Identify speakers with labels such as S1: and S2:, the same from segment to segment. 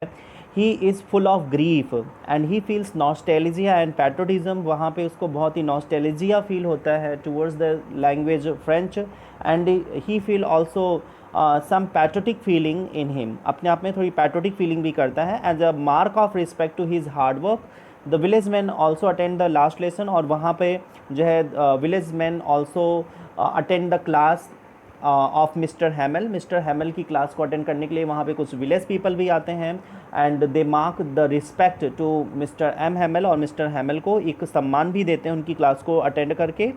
S1: He is full of grief and he feels nostalgia and patriotism, वहाँ पे उसको बहुत ही नॉस्टैल्जिया फील होता है towards the language French, and he feel also some patriotic feeling in him, अपने आप में थोड़ी पैट्रोटिक फीलिंग भी करता है। As a mark of respect to his hard work the village man also attend the last lesson, और वहाँ पे जो है village man also attend the class of mister हैमल, mister हैमल की क्लास को अटेंड करने के लिए वहाँ पे कुछ विलेज पीपल भी आते हैं, and they mark the respect to mister M Hamel, और मिस्टर हैमल को एक सम्मान भी देते हैं उनकी क्लास को अटेंड करके।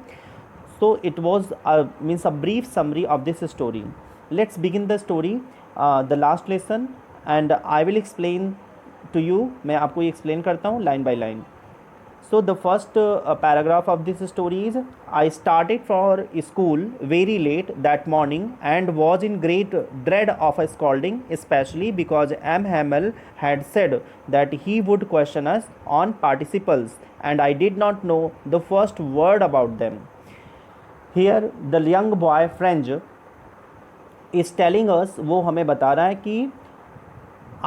S1: So it was means a brief summary of this story. Let's begin the story, the last lesson, and I will explain to you, मैं आपको ये एक्सप्लेन करता हूँ line by line. So the first paragraph of this story is, I started for school very late that morning and was in great dread of a scolding, especially because M. Hamel had said that he would question us on participles and I did not know the first word about them. Here the young boy French is telling us, वो हमें बता रहा है कि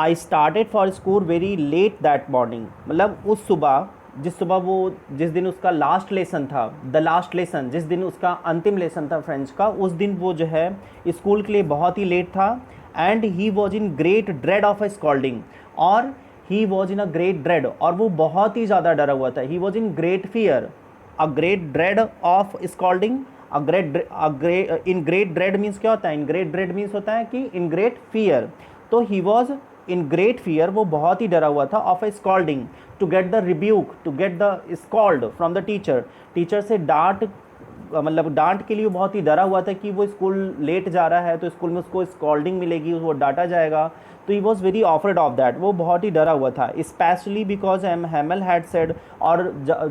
S1: I started for school very late that morning, मतलब उस सुबह, जिस दिन उसका लास्ट लेसन था, द लास्ट लेसन, जिस दिन उसका अंतिम लेसन था फ्रेंच का, उस दिन वो जो है स्कूल के लिए बहुत ही लेट था। And he was in great dread of a scolding, और he was in a great dread, और वो बहुत ही ज़्यादा डरा हुआ था। He was in great fear, a great dread of scolding, in great dread means क्या होता है? इन ग्रेट ड्रेड मीन्स होता है कि इन ग्रेट फियर। तो he was in great fear, वो बहुत ही डरा हुआ था, of a scolding, to get the rebuke, to get the scold from the teacher, teacher से डांट, मतलब डांट के लिए बहुत ही डरा हुआ था कि वो स्कूल लेट जा रहा है तो स्कूल में उसको स्कॉल्डिंग मिलेगी, वो डांटा जाएगा। तो he was very afraid of that, वो बहुत ही डरा हुआ था। Especially because M Hamel had said, और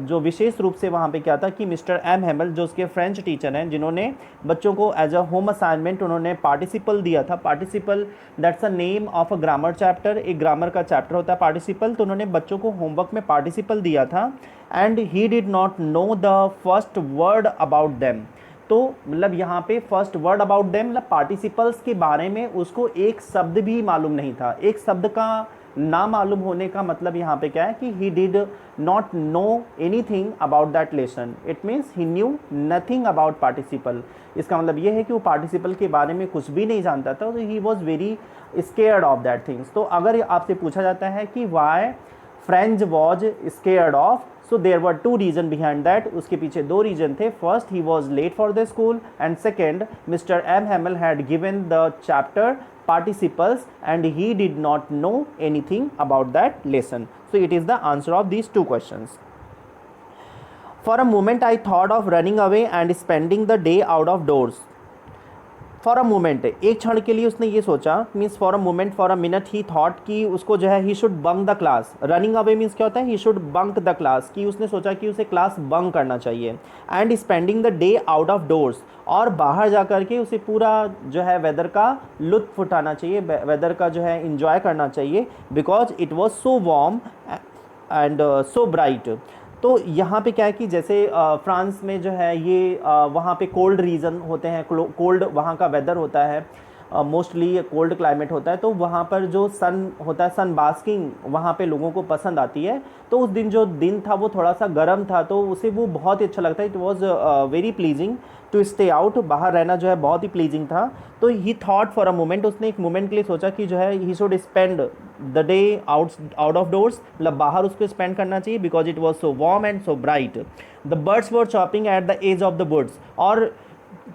S1: जो विशेष रूप से वहाँ पे क्या था कि मिस्टर एम हैमल, जो उसके फ्रेंच टीचर हैं, जिन्होंने बच्चों को एज अ होम असाइनमेंट उन्होंने पार्टिसिपल दिया था। Participle that's a name of a grammar chapter, एक ग्रामर का चैप्टर होता है पार्टिसिपल। तो उन्होंने बच्चों को होमवर्क में पार्टिसिपल दिया था, and he did not know the first word about them. तो मतलब यहाँ पे फर्स्ट वर्ड अबाउट देम, मतलब पार्टिसिपल्स के बारे में उसको एक शब्द भी मालूम नहीं था। एक शब्द का ना मालूम होने का मतलब यहाँ पे क्या है कि he did not know anything about that lesson, it means he knew nothing about participle. इसका मतलब ये है कि वो पार्टिसिपल के बारे में कुछ भी नहीं जानता था, तो he was very scared of that things. तो अगर आपसे पूछा जाता है कि why French was scared of, so there were two reason behind that, उसके पीछे दो रीजन थे। First, he was late for the school, and second, mister M Hamel had given the chapter participles and he did not know anything about that lesson. So it is the answer of these two questions. For a moment I thought of running away and spending the day out of doors. For a moment, एक क्षण के लिए उसने ये सोचा, means for a moment, for a minute he thought कि उसको जो है he should bunk the class. Running away means क्या होता है? He should bunk the class, कि उसने सोचा कि उसे क्लास बंक करना चाहिए। And spending the day out of doors, और बाहर जा कर के उसे पूरा जो है वेदर का लुत्फ उठाना चाहिए, वेदर का जो है इंजॉय करना चाहिए, because it was so warm and so bright. तो यहाँ पे क्या है कि जैसे फ्रांस में जो है ये वहाँ पे कोल्ड रीजन होते हैं, कोल्ड वहाँ का वेदर होता है, मोस्टली कोल्ड क्लाइमेट होता है। तो वहाँ पर जो सन होता है, सन बास्किंग वहाँ पे लोगों को पसंद आती है। तो उस दिन जो दिन था वो थोड़ा सा गर्म था, तो उसे वो बहुत ही अच्छा लगता है। It was very pleasing to stay out, बाहर रहना जो है बहुत ही प्लीजिंग था। तो he thought for a moment, उसने एक मोमेंट के लिए सोचा कि जो है he should spend the day out of doors, मतलब बाहर उसको स्पेंड करना चाहिए, because it was so warm and so bright. The birds were chirping at the edge of the woods, और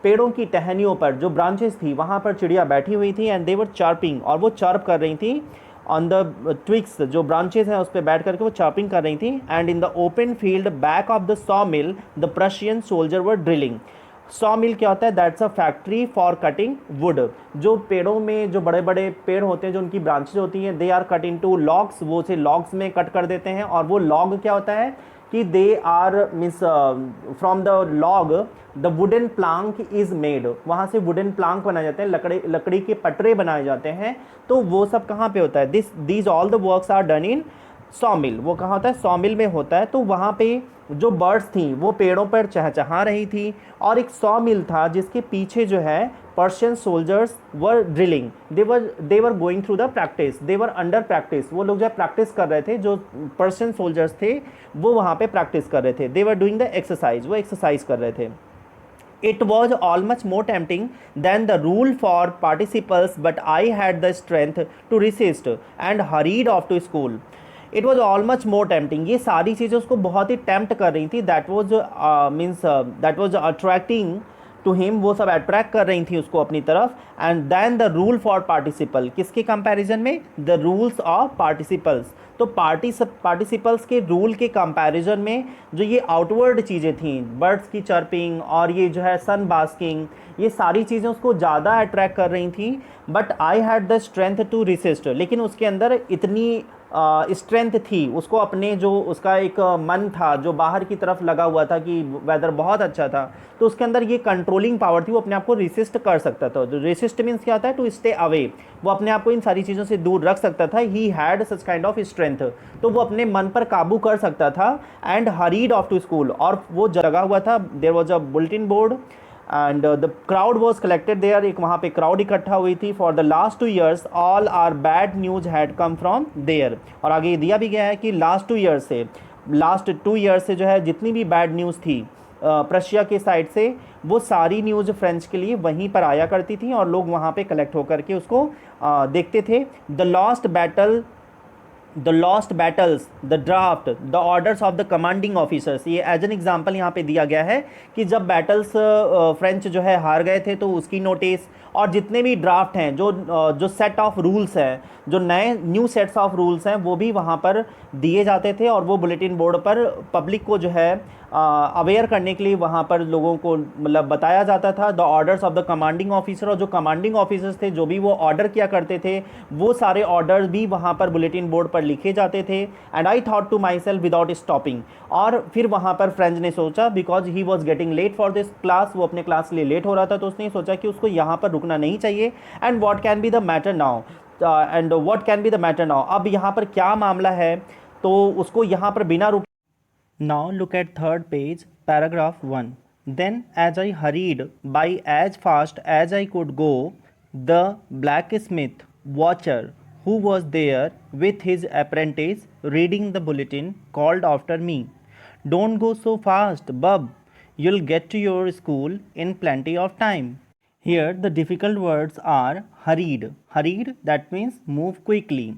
S1: पेड़ों की टहनियों पर जो ब्रांचेस थी वहाँ पर चिड़िया बैठी हुई थी, एंड दे वर चार्पिंग, और वो चार्प कर रही थी ऑन द ट्विक्स, जो ब्रांचेस हैं उस पर बैठ करके वो चार्पिंग कर रही थी। And in the open field back of the saw mill the Prussian soldier were drilling. Saw mill क्या होता है? That's a factory for cutting wood. जो पेड़ों में जो बड़े बड़े पेड़ होते हैं, जो उनकी ब्रांचेज होती हैं, they are cut into logs, वो उसे लॉग्स में कट कर देते हैं। और वो लॉग क्या होता है कि they are means from the log the wooden plank is made, वहाँ से वुडन प्लांक बनाए जाते हैं, लकड़ी के पटरे बनाए जाते हैं। तो वो सब कहाँ पे होता है? These all the works are done in saw mill. वो कहाँ होता है? सॉ मिल में होता है। तो वहाँ पे जो बर्ड्स थी वो पेड़ों पर चहचहा रही थी, और एक सॉ मिल था जिसके पीछे जो है Persian soldiers were drilling, they were going through the practice, they were under practice, वो लोग जो है प्रैक्टिस कर रहे थे, जो पर्शियन सोल्जर्स थे वो वहाँ पे प्रैक्टिस कर रहे थे, दे वर डूइंग द एक्सरसाइज, वो एक्सरसाइज कर रहे थे. It was all much more tempting than the rule for participles, but I had the strength to resist and hurried off to school. It was all much more tempting. ये सारी चीज़ें उसको बहुत ही tempt कर रही थी. That was attracting to him, वो सब अट्रैक्ट कर रही थी उसको अपनी तरफ. And then the rule for participle, किसके कंपैरिजन में? The rules of participles. तो पार्टिसिपल्स के रूल के कंपैरिजन में जो ये आउटवर्ड चीज़ें थी, बर्ड्स की चर्पिंग और ये जो है सन बास्किंग, ये सारी चीज़ें उसको ज़्यादा अट्रैक्ट कर रही थी. But I had the strength to resist, लेकिन उसके अंदर इतनी स्ट्रेंथ थी, उसको अपने जो उसका एक मन था जो बाहर की तरफ लगा हुआ था कि वेदर बहुत अच्छा था, तो उसके अंदर ये कंट्रोलिंग पावर थी, वो अपने आप को रेसिस्ट कर सकता था. तो रेसिस्ट मीन्स क्या होता है? टू स्टे अवे, वो अपने आप को इन सारी चीज़ों से दूर रख सकता था. He had such kind of strength, तो वो अपने मन पर काबू कर सकता था. And hurried off to school, और वो जगा हुआ था. There was a bulletin board and the crowd was collected there, एक वहाँ पे क्राउड इकट्ठा हुई थी. For the last 2 years all our bad news had come from there. और आगे दिया भी गया है कि लास्ट 2 years से जो है जितनी भी बैड न्यूज़ थी प्रशिया के साइड से, वो सारी न्यूज़ फ्रेंच के लिए वहीं पर आया करती थी और लोग वहाँ पे कलेक्ट होकर के उसको देखते थे. The lost battles, the draft, the orders of the commanding officers, ये एज एन एग्जाम्पल यहाँ पे दिया गया है कि जब बैटल्स फ्रेंच जो है हार गए थे तो उसकी नोटिस, और जितने भी ड्राफ्ट हैं, जो सेट ऑफ रूल्स हैं, जो नए न्यू सेट्स ऑफ रूल्स हैं, वो भी वहाँ पर दिए जाते थे और वो बुलेटिन बोर्ड पर पब्लिक को जो है अवेयर करने के लिए वहाँ पर लोगों को मतलब बताया जाता था. The orders of the commanding officer, और जो कमांडिंग ऑफिसर्स थे जो भी वो ऑर्डर किया करते थे, वो सारे ऑर्डर्स भी वहाँ पर बुलेटिन बोर्ड पर लिखे जाते थे. And I thought to myself without stopping, और फिर वहाँ पर फ्रेंच ने सोचा, because he was getting late for this class, वो अपने क्लास के लिए लेट हो रहा था, तो उसने सोचा कि उसको यहाँ पर रुकना नहीं चाहिए. And what can be the matter now, अब यहाँ पर क्या मामला है, तो उसको यहाँ पर बिना रुके. Now look at third page, paragraph 1. Then as I hurried by as fast as I could go, the blacksmith watcher who was there with his apprentice reading the bulletin called after me, "Don't go so fast, bub. You'll get to your school in plenty of time." Here the difficult words are hurried. Hurried, that means move quickly.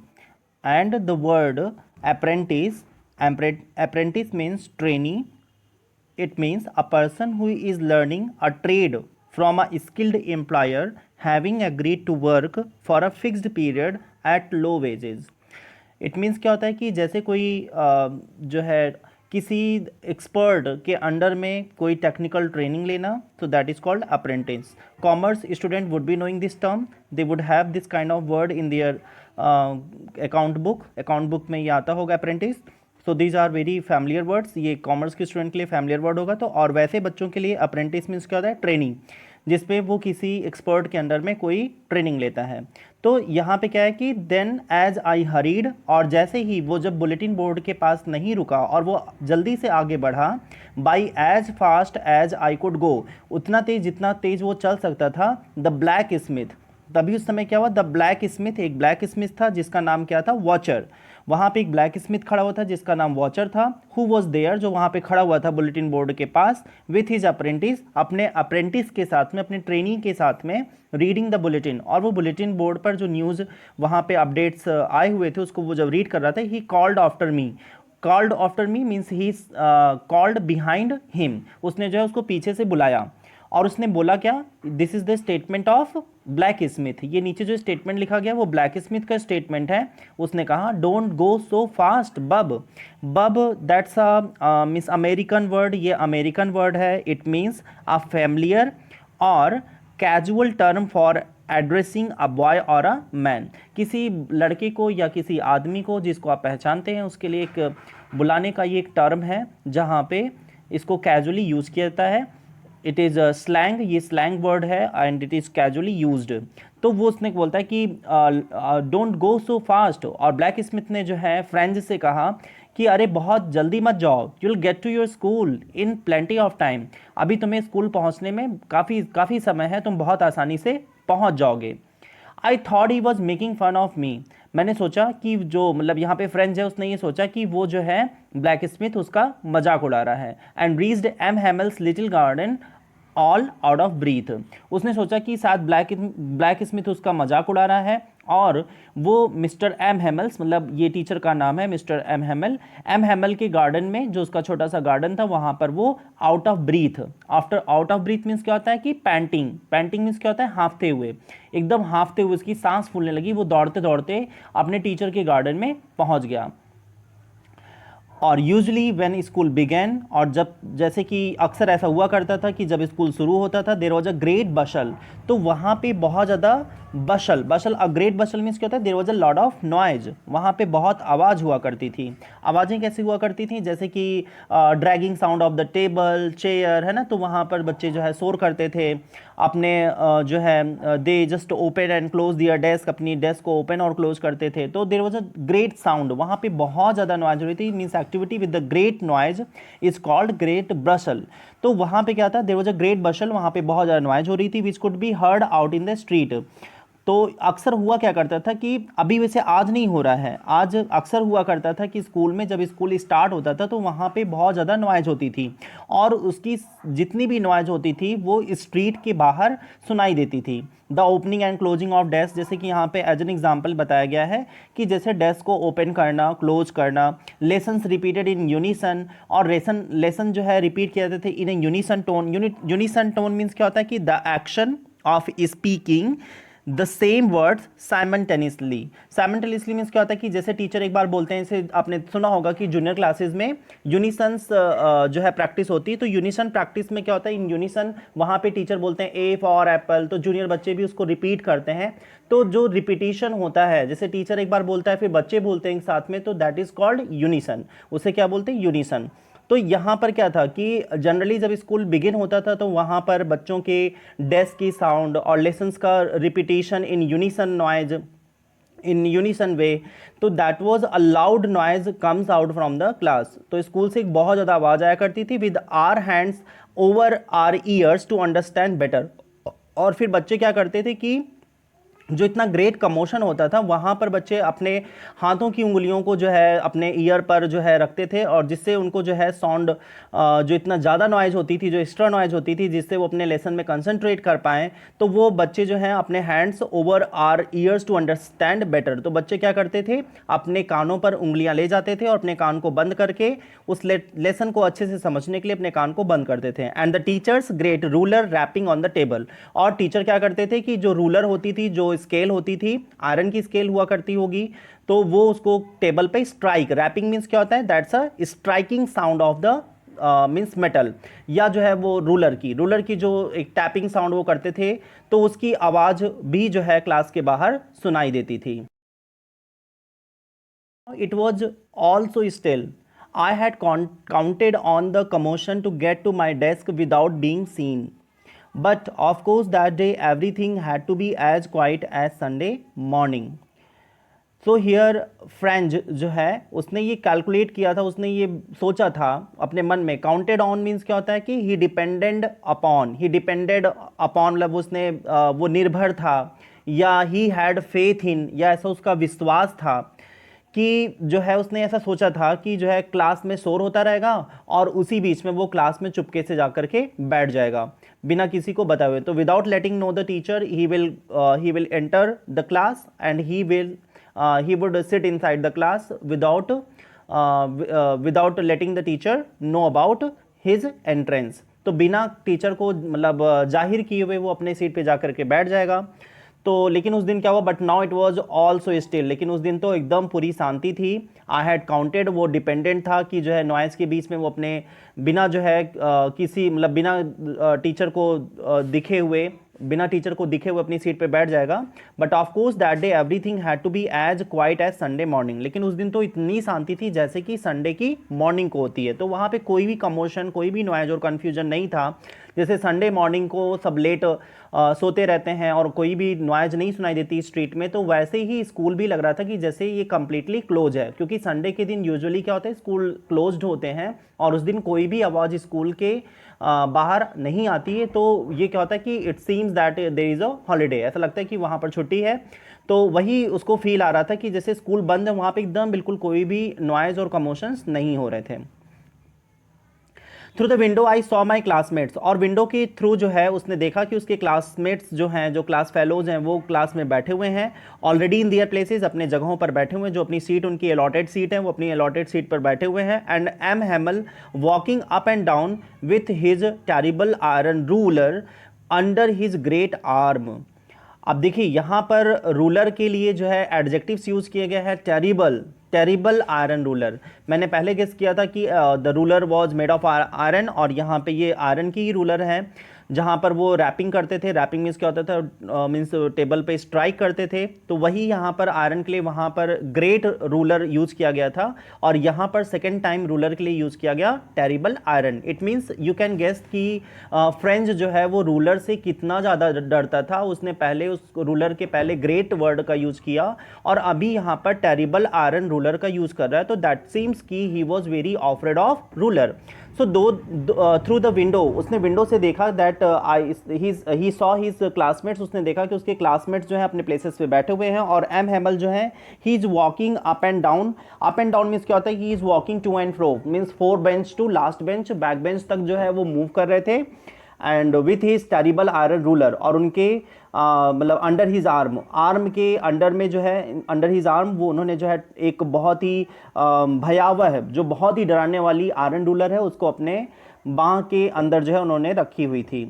S1: And the word apprentice, apprentice means trainee. It means a person who is learning a trade from a skilled employer having agreed to work for a fixed period at low wages. It means क्या होता है कि जैसे कोई जो है किसी expert के अंडर में कोई टेक्निकल ट्रेनिंग लेना, तो that is called apprentice. Commerce student would be knowing this term, they would have this kind of word in their account book में ये आता होगा apprentice. So these are very familiar words, ये commerce के student के लिए familiar word होगा. तो और वैसे बच्चों के लिए अप्रेंटिस मीन्स क्या होता है? ट्रेनिंग, जिसपे वो किसी एक्सपर्ट के अंडर में कोई ट्रेनिंग लेता है. तो यहाँ पे क्या है कि देन एज आई हरीड, और जैसे ही वो जब बुलेटिन बोर्ड के पास नहीं रुका और वो जल्दी से आगे बढ़ा, by as fast as I could go, उतना तेज जितना तेज वो चल सकता था, द ब्लैक स्मिथ, तभी उस समय क्या हुआ? द ब्लैक स्मिथ, एक ब्लैक स्मिथ था जिसका नाम क्या था? वॉचर. वहाँ पे एक ब्लैक स्मिथ खड़ा हुआ था जिसका नाम वॉचर था. हु वॉज देयर, जो वहाँ पे खड़ा हुआ था बुलेटिन बोर्ड के पास, विथ हिज अप्रेंटिस, अपने अप्रेंटिस के साथ में, अपने ट्रेनी के साथ में, रीडिंग द बुलेटिन, और वो बुलेटिन बोर्ड पर जो न्यूज़ वहाँ पे अपडेट्स आए हुए थे उसको वो जब रीड कर रहा था. He called after me. Called after me means he called behind him, उसने जो है उसको पीछे से बुलाया और उसने बोला क्या? This is the statement of black Smith. ये नीचे जो स्टेटमेंट लिखा गया वो ब्लैक स्मिथ का स्टेटमेंट है. उसने कहा डोंट गो सो फास्ट बब. बब that's a miss American word, ये अमेरिकन वर्ड है. इट मीन्स अ फैमिलियर और casual term for addressing a boy और अ मैन. किसी लड़के को या किसी आदमी को जिसको आप पहचानते हैं उसके लिए एक बुलाने का ये एक टर्म है जहाँ पे इसको कैजुअली यूज़ किया जाता है. इट इज़ स्लैंग, ये स्लैंग वर्ड है and it is casually used. तो वो उसने बोलता है कि डोंट गो सो फास्ट, और ब्लैक स्मिथ ने जो है फ्रेंच से कहा कि अरे बहुत जल्दी मत जाओ, you will get to your school in plenty of time, अभी तुम्हें स्कूल पहुंचने में काफ़ी काफ़ी समय है, तुम बहुत आसानी से पहुंच जाओगे। I thought he was making fun of me, मैंने सोचा कि जो मतलब यहाँ पे फ्रेंच है उसने ये सोचा कि वो जो है ब्लैक स्मिथ उसका मजाक उड़ा रहा है। And reached M Hamel's little garden all out of breath, उसने सोचा कि शायद ब्लैक स्मिथ उसका मजाक उड़ा रहा है, और वो मिस्टर एम हेमल्स, मतलब ये टीचर का नाम है मिस्टर एम हेमल के गार्डन में, जो उसका छोटा सा गार्डन था, वहाँ पर वो out of breathe, after out of breathe means क्या होता है कि पैंटिंग, पैंटिंग मीन्स क्या होता है हाँफते हुए, एकदम हाँफते हुए उसकी सांस फूलने लगी, वो दौड़ते दौड़ते अपने टीचर के गार्डन में पहुँच गया। और यूजली व्हेन स्कूल बिगेन, और जब जैसे कि अक्सर ऐसा हुआ करता था कि जब स्कूल शुरू होता था, देयर वॉज अ ग्रेट बशल, तो वहाँ पे बहुत ज़्यादा बशल, अ ग्रेट बशल मीन्स क्या होता है, there was a lot of noise, वहाँ पे बहुत आवाज़ हुआ करती थी। आवाज़ें कैसे हुआ करती थी, जैसे कि dragging sound of the table chair, है ना, तो वहाँ पर बच्चे जो है शोर करते थे अपने जो है they just open and close their desk, अपनी डेस्क को ओपन और क्लोज करते थे, तो there was a great sound, वहाँ पे बहुत ज़्यादा नॉइज हो रही थी, means activity with the great noise is called great bustle. तो वहाँ पे क्या था, there was a great bustle, वहाँ पे बहुत ज़्यादा नॉइज हो रही थी, which could be heard out in the street. तो अक्सर हुआ क्या करता था कि अभी वैसे आज नहीं हो रहा है, आज अक्सर हुआ करता था कि स्कूल में जब स्कूल स्टार्ट होता था तो वहाँ पे बहुत ज़्यादा नॉइज होती थी, और उसकी जितनी भी नॉइज होती थी वो स्ट्रीट के बाहर सुनाई देती थी। The opening and closing of desk, जैसे कि यहाँ पे एज एन एग्जाम्पल बताया गया है कि जैसे डेस्क को ओपन करना क्लोज करना, लेसन्स रिपीटेड इन यूनिसन, और लेसन जो है रिपीट किए जाते थे in a unison tone. Unison tone means क्या होता है कि the action of speaking the same words simultaneously. Simultaneously means क्या होता है कि जैसे टीचर एक बार बोलते हैं, इसे आपने सुना होगा कि जूनियर क्लासेस में यूनिसन्स जो है प्रैक्टिस होती है, तो यूनिसन प्रैक्टिस में क्या होता है, इन यूनिसन वहाँ पे टीचर बोलते हैं ए फॉर एप्पल, तो जूनियर बच्चे भी उसको रिपीट करते हैं। तो जो रिपीटिशन होता है, जैसे टीचर एक बार बोलता है फिर बच्चे बोलते हैं साथ में, तो दैट इज कॉल्ड यूनिसन, उसे क्या बोलते हैं, यूनिसन। तो यहाँ पर क्या था कि जनरली जब स्कूल बिगिन होता था तो वहाँ पर बच्चों के डेस्क की साउंड और लेसन्स का repetition in unison noise, in unison way, तो that was a loud noise comes out from the class. तो स्कूल से एक बहुत ज़्यादा आवाज़ आया करती थी, with our hands over our ears to understand better. और फिर बच्चे क्या करते थे कि जो इतना ग्रेट कमोशन होता था वहाँ पर बच्चे अपने हाथों की उंगलियों को जो है अपने ईयर पर जो है रखते थे, और जिससे उनको जो है साउंड जो इतना ज़्यादा नॉइज़ होती थी, जो एक्स्ट्रा नॉइज़ होती थी, जिससे वो अपने लेसन में कंसंट्रेट कर पाएँ, तो वो बच्चे जो हैं अपने hands over our ears to understand better, तो बच्चे क्या करते थे, अपने कानों पर उंगलियाँ ले जाते थे और अपने कान को बंद करके उस लेसन को अच्छे से समझने के लिए अपने कान को बंद करते थे। And the teachers great ruler rapping on the table, और टीचर क्या करते थे कि जो रूलर होती थी, जो स्केल होती थी, आयरन की स्केल हुआ करती होगी, तो वो उसको टेबल पे स्ट्राइक, रैपिंग मीन्स क्या होता है, that's a striking sound of the means metal, या जो है वो रूलर की जो एक टैपिंग साउंड वो करते थे, तो उसकी आवाज़ भी जो है क्लास के बाहर सुनाई देती थी। It was also still. I had counted on the commotion to get to my desk without being seen. But of course, that day everything had to be as quiet as Sunday morning. So here French जो है उसने ये calculate किया था, उसने ये सोचा था अपने मन में, काउंटेड ऑन मीन्स क्या होता है कि ही डिपेंडेड अपॉन, मतलब उसने वो निर्भर था, या ही हैड फेथ इन, या ऐसा उसका विश्वास था कि जो है उसने ऐसा सोचा था कि जो है क्लास में शोर होता रहेगा और उसी बीच में वो क्लास में चुपके से जाकर के बैठ जाएगा बिना किसी को बताए हुए। तो without letting know the teacher he will enter the class and he would sit inside the class without letting the teacher know about his entrance। तो बिना टीचर को मतलब जाहिर किए हुए वो अपने सीट पे जाकर के बैठ जाएगा। तो लेकिन उस दिन क्या हुआ, but now it was also still, लेकिन उस दिन तो एकदम पूरी शांति थी। आई हैड काउंटेड, वो डिपेंडेंट था कि जो है नॉइज़ के बीच में वो अपने बिना जो है किसी मतलब बिना टीचर को दिखे हुए बिना टीचर को दिखे हुए अपनी सीट पे बैठ जाएगा। But of course that day everything had to be as quiet as Sunday morning, लेकिन उस दिन तो इतनी शांति थी जैसे कि संडे की मॉर्निंग को होती है। तो वहाँ पे कोई भी कमोशन, कोई भी नॉइज और कन्फ्यूजन नहीं था। जैसे संडे मॉर्निंग को सब लेट सोते रहते हैं और कोई भी नॉइज नहीं सुनाई देती स्ट्रीट में, तो वैसे ही स्कूल भी लग रहा था कि जैसे ये कंप्लीटली क्लोज है, क्योंकि संडे के दिन यूजुअली क्या होता है, स्कूल क्लोज्ड होते हैं और उस दिन कोई भी आवाज़ स्कूल के बाहर नहीं आती है। तो ये क्या होता है कि it seems that there is a holiday, ऐसा लगता है कि वहाँ पर छुट्टी है। तो वही उसको फील आ रहा था कि जैसे स्कूल बंद है, वहाँ पे एकदम बिल्कुल कोई भी नॉइज़ और कमोशंस नहीं हो रहे थे। Through the window I saw my classmates, और विंडो के थ्रू जो है उसने देखा कि उसके क्लासमेट्स जो हैं, जो क्लास फेलोज हैं, वो क्लास में बैठे हुए हैं ऑलरेडी इन दियर प्लेसेस, अपने जगहों पर बैठे हुए हैं। जो अपनी सीट उनकी अलॉटेड सीट है वो अपनी अलॉटेड सीट पर बैठे हुए हैं। And M Hamel walking up and down with his terrible iron ruler under his great arm. अब देखिए यहाँ पर रूलर के लिए जो है एडजेक्टिव्स यूज़ किया गया है, टेरिबल, टेरिबल आयरन रूलर। मैंने पहले गेस किया था कि the ruler was made of iron, और यहाँ पे ये आयरन की ही रूलर है जहाँ पर वो रैपिंग करते थे। रैपिंग मीन्स क्या होता था, मीन्स टेबल पे स्ट्राइक करते थे। तो वही यहाँ पर आयरन के लिए वहाँ पर ग्रेट रूलर यूज़ किया गया था, और यहाँ पर सेकेंड टाइम रूलर के लिए यूज़ किया गया terrible iron. It means you can guess कि फ्रेंच जो है वो रूलर से कितना ज़्यादा डरता था। उसने पहले उस रूलर के पहले ग्रेट वर्ड का यूज़ किया और अभी यहाँ पर टेरिबल आयरन रूलर का यूज़ कर रहा है। तो दैट सीम्स कि ही was very afraid of ruler. So through the window, उसने विंडो से देखा that he saw his classmates, उसने देखा कि उसके क्लासमेट्स जो है अपने प्लेसेस पे बैठे हुए हैं। और एम हैमल जो है he is walking up and down. Up and down means क्या होता है कि he is walking to and fro, means 4 bench to last bench, back bench तक जो है वो मूव कर रहे थे। And with his terrible iron ruler, और उनके मतलब अंडर हिज आर्म, आर्म के अंडर में जो है, अंडर हिज आर्म, वो उन्होंने जो है एक बहुत ही भयावह है, जो बहुत ही डराने वाली आयरन रूलर है, उसको अपने बाँह के अंदर जो है उन्होंने रखी हुई थी।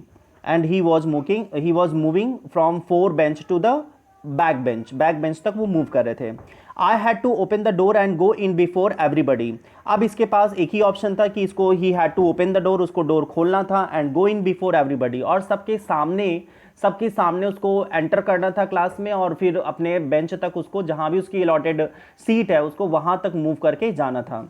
S1: And he was moving from 4 bench to the back bench तक वो मूव कर रहे थे। I had to open the door and go in before everybody. अब इसके पास एक ही ऑप्शन था कि इसको he had to open the door, उसको डोर खोलना था, and go in before everybody, और सबके सामने उसको एंटर करना था क्लास में, और फिर अपने बेंच तक उसको, जहां भी उसकी अलॉटेड सीट है, उसको वहां तक मूव करके जाना था।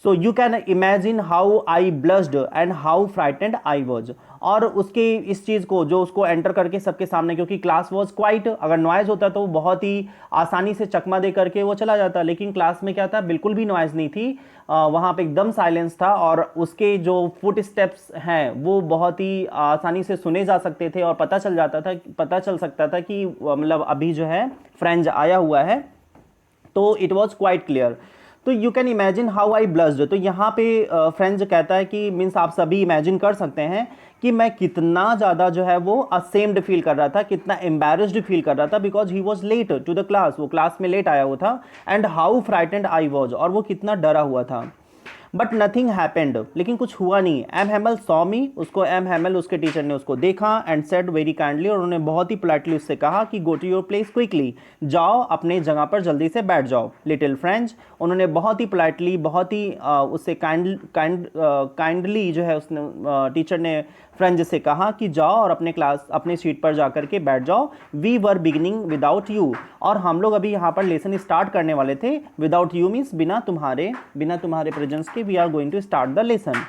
S1: So you can imagine how I blessed and how frightened I was. और उसके इस चीज़ को, जो उसको एंटर करके सबके सामने, क्योंकि क्लास वॉज क्वाइट, अगर नॉइज़ होता तो बहुत ही आसानी से चकमा दे करके वो चला जाता, लेकिन क्लास में क्या था, बिल्कुल भी नॉइज़ नहीं थी, वहाँ पे एकदम साइलेंस था, और उसके जो फुट स्टेप्स हैं वो बहुत ही आसानी से सुने जा सकते थे, और पता चल सकता था कि मतलब अभी जो है फ्रेंच आया हुआ है। तो इट वॉज क्वाइट क्लियर। तो you can imagine how I blessed, तो यहाँ पे फ्रेंच कहता है कि मीन्स आप सभी इमेजिन कर सकते हैं कि मैं कितना ज़्यादा जो है वो असेम्ड फील कर रहा था, कितना एम्बेरस्ड फील कर रहा था, because he was late to the class, वो क्लास में लेट आया हुआ था। And how frightened I was, और वो कितना डरा हुआ था। बट नथिंग हैपेंड, लेकिन कुछ हुआ नहीं। एम हैमल सॉ मी, उसको एम हैमल उसके टीचर ने उसको देखा, एंड सेड वेरी काइंडली, और उन्होंने बहुत ही पोलाइटली उससे कहा कि go to your place quickly, जाओ अपने जगह पर जल्दी से बैठ जाओ। लिटिल फ्रेंच, उन्होंने बहुत ही पोलाइटली, बहुत ही उससे काइंडली जो है उसने टीचर ने फ्रेंच से कहा कि जाओ और अपने सीट पर जाकर के बैठ जाओ। We were beginning without you, और हम लोग अभी यहाँ पर लेसन स्टार्ट करने वाले थे। विदाउट यू मीन्स बिना तुम्हारे प्रेजेंस के, we are going to start the lesson.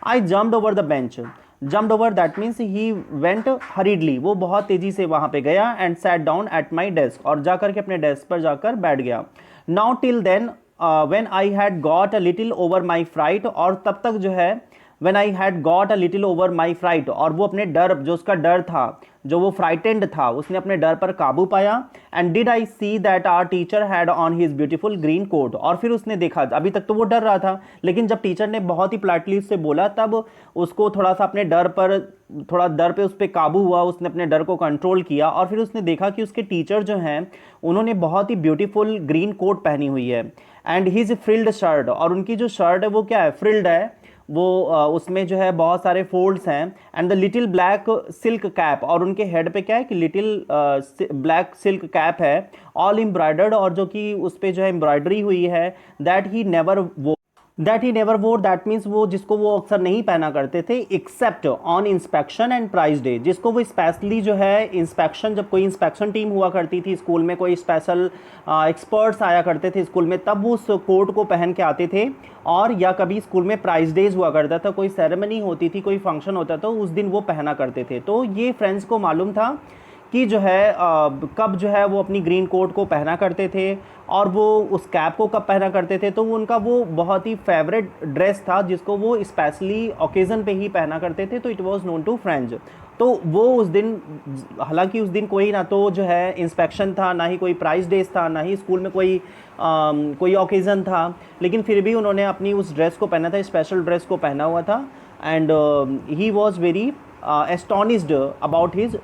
S1: I jumped over the bench, jumped over that means he went hurriedly, वो बहुत तेजी से वहाँ पे गया। And sat down at my desk, और जाकर के अपने डेस्क पर जाकर बैठ गया। Now till then when I had got a little over my fright, और तब तक जो है when I had got a little over my fright, और वो अपने डर, जो उसका डर था, जो वो फ्राइटेंड था, उसने अपने डर पर काबू पाया। And did I see that our teacher had on his beautiful green coat, और फिर उसने देखा, अभी तक तो वो डर रहा था, लेकिन जब टीचर ने बहुत ही पोलाइटली उससे बोला, तब उसको थोड़ा सा अपने डर पे उस पर काबू हुआ, उसने अपने डर को कंट्रोल किया, और फिर उसने देखा कि उसके टीचर जो हैं उन्होंने बहुत ही ब्यूटीफुल ग्रीन कोट पहनी हुई है। एंड हिज फ्रिल्ड शर्ट, और उनकी जो शर्ट है वो क्या है, फ्रिल्ड है, वो उसमें जो है बहुत सारे फोल्ड्स हैं। And the little black silk cap, और उनके हेड पे क्या है कि लिटिल ब्लैक सिल्क कैप है, ऑल एम्ब्रॉयडर्ड, और जो कि उस पे जो है एम्ब्रॉयडरी हुई है। That he never wore that he never wore, that means वो जिसको वो अक्सर नहीं पहना करते थे, except on inspection and prize day, जिसको वो स्पेशली जो है इंस्पेक्शन, जब कोई इंस्पेक्शन टीम हुआ करती थी स्कूल में, कोई स्पेशल एक्सपर्ट्स आया करते थे स्कूल में, तब वो उस कोट को पहन के आते थे। और या कभी स्कूल में प्राइज डेज हुआ करता था, कोई सेरेमनी होती थी, कोई फंक्शन होता था, उस दिन वो पहना करते थे। तो ये फ्रेंड्स को मालूम था कि जो है कब जो है वो अपनी ग्रीन कोट को पहना करते थे, और वो उस कैप को कब पहना करते थे। तो वो उनका वो बहुत ही फेवरेट ड्रेस था जिसको वो स्पेशली ओकेज़न पे ही पहना करते थे। तो it was known to friends. तो वो उस दिन, हालांकि उस दिन कोई ना तो जो है इंस्पेक्शन था, ना ही कोई प्राइज डेज था, ना ही स्कूल में कोई ओकेज़न था, लेकिन फिर भी उन्होंने अपनी उस ड्रेस को पहना था, स्पेशल ड्रेस को पहना हुआ था। And he was very astonished about his